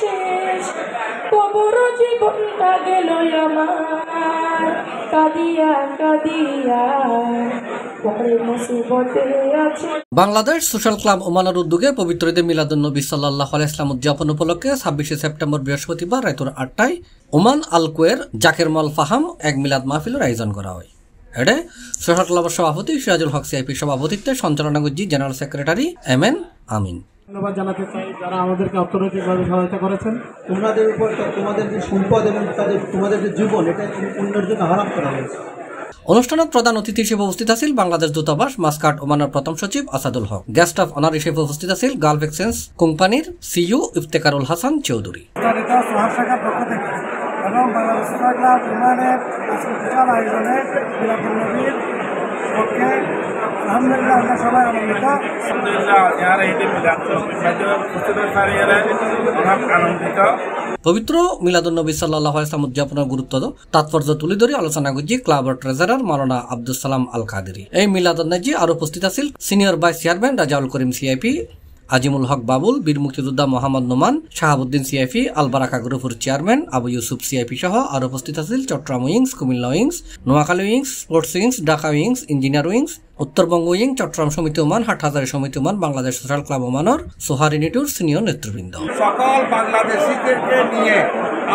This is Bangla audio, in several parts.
শেষ কবর জীবনটা গেল আমার কাদিয়া কাদিয়া পরে মুসিবতে আছে। বাংলাদেশ সোশ্যাল ক্লাব ওমানের উদ্যোগে পবিত্র ঈদে মিলাদুন্নবী সাল্লাল্লাহু আলাইহি ওয়াসাল্লাম উদযাপন উপলক্ষে 26শে সেপ্টেম্বর বৃহস্পতিবার রাত ৮টায় ওমান আল কুয়ের জাকের মল ফাহাম এক মিলাদ মাহফিলের আয়োজন করা হয়। এতে সোশ্যাল ক্লাবের সভাপতি সিরাজুল হক সিআইপি সভাপতিত্বে সঞ্চালনা করছি জেনারেল সেক্রেটারি এমএন আমিন। ধন্যবাদ জানাতে চাই যারা আমাদেরকে অর্থনৈতিকভাবে সহায়তা করেছেন। তোমাদের উপর তোমাদের যে সম্পদ এবং তোমাদের যে জীবন এটা অন্যের জন্য হারাম করা হয়েছে। অনুষ্ঠানত প্রধান অতিথি হিসেবে উপস্থিত আছিল বাংলাদেশ দূতাবাস মাস্কাট ওমানের প্রথম সচিব আসাদুল হক। গেস্ট অফ অনার হিসেবে উপস্থিত আছিল গালফ এক্সচেঞ্জ কোম্পানির সিইও ইফতেকারুল হাসান চৌধুরী। এবং বাংলাদেশ সোশ্যাল ক্লাব ওমানের বিশাল আয়োজনে মিলাদুন্নবীর পক্ষে আলহামদুলিল্লাহ আমরা সবাই আনন্দিত। আনন্দিত। পবিত্র মিলাদুন্নবী সাল্লাল্লাহু আলাইহি ওয়াসাল্লাম উদযাপনের গুরুত্ব তাৎপর্য তুলে ধরে আলোচনা করছি ক্লাবের ট্রেজারার মাওলানা আব্দুল সালাম আল কাদেরী। এই মিলাদুন্নবী আরো উপস্থিত আছিল senior vice chairman Rajaul Karim CIP, Azimul Haque Babul, বীর মুক্তিযোদ্ধা মোহাম্মদ নোমান, শাহাবুদ্দিন সিআইপি, আলবারাকা গ্রুপের চেয়ারম্যান আবু ইউসুফ সিআইপি সহ আরো উপস্থিত আছিল Chittagong wings, Comilla wings, Noakhali wings, sports wings, Dhaka wings, engineer wings, Uttarbanga wing, Chittagong সমিতি ওমান, হাটহাজারী সমিতি ওমান, বাংলাদেশ সোশ্যাল ক্লাব ওমানের সোহার ইউনিটির সিনিয়র নেতৃবৃন্দ। সকল বাংলাদেশিদেরকে নিয়ে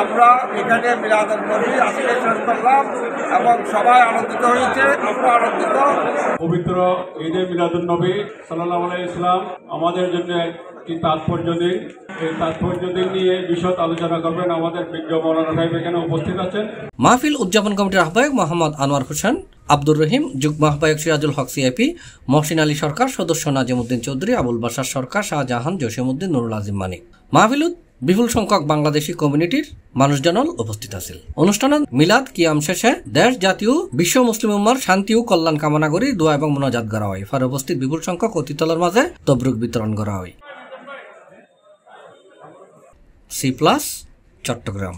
আমরা এখানে মিলাদুন্নবী আজকে শেষ করলাম এবং সবাই আনন্দিত হয়েছে, আমরা আনন্দিত। পবিত্র ঈদে মিলাদুন্নবী সাল্লাল্লাহু আলাইহি ওয়াসাল্লাম আমাদের জন্য একটি তাৎপর্য দিন। এই তাৎপর্য দিন নিয়ে বিশদ আলোচনা করবেন আমাদের বিজ্ঞ মৌলানা সাহেব এখানে উপস্থিত আছেন। মাহফিল উদযাপন কমিটির আহ্বায়ক মোহাম্মদ আনোয়ার হোসেন, আব্দুর রহিম, যুগ্ম আহ্বায়ক সিরাজুল হক সিআইপি, মহসিন আলী সরকার, সদস্য নাজিমউদ্দিন চৌধুরী, আবুল বাশার সরকার, শাহজাহান, জসিমউদ্দিন, নুরুল আজিম মানিক। মাহফিলত বিপুল সংখ্যক বাংলাদেশি কমিউনিটির মানুষজনল উপস্থিত আছিল। অনুষ্ঠানত মিলাদ কিয়াম শেষে দেশ জাতীয় বিশ্ব মুসলিম উম্মার শান্তি ও কল্যাণ কামনা করে দোয়া এবং মোনাজাত করা হয়। ফলে উপস্থিত বিপুল সংখ্যক অতিথিদের মাঝে তবরুক বিতরণ করা হয়। C+ চট্টগ্রাম।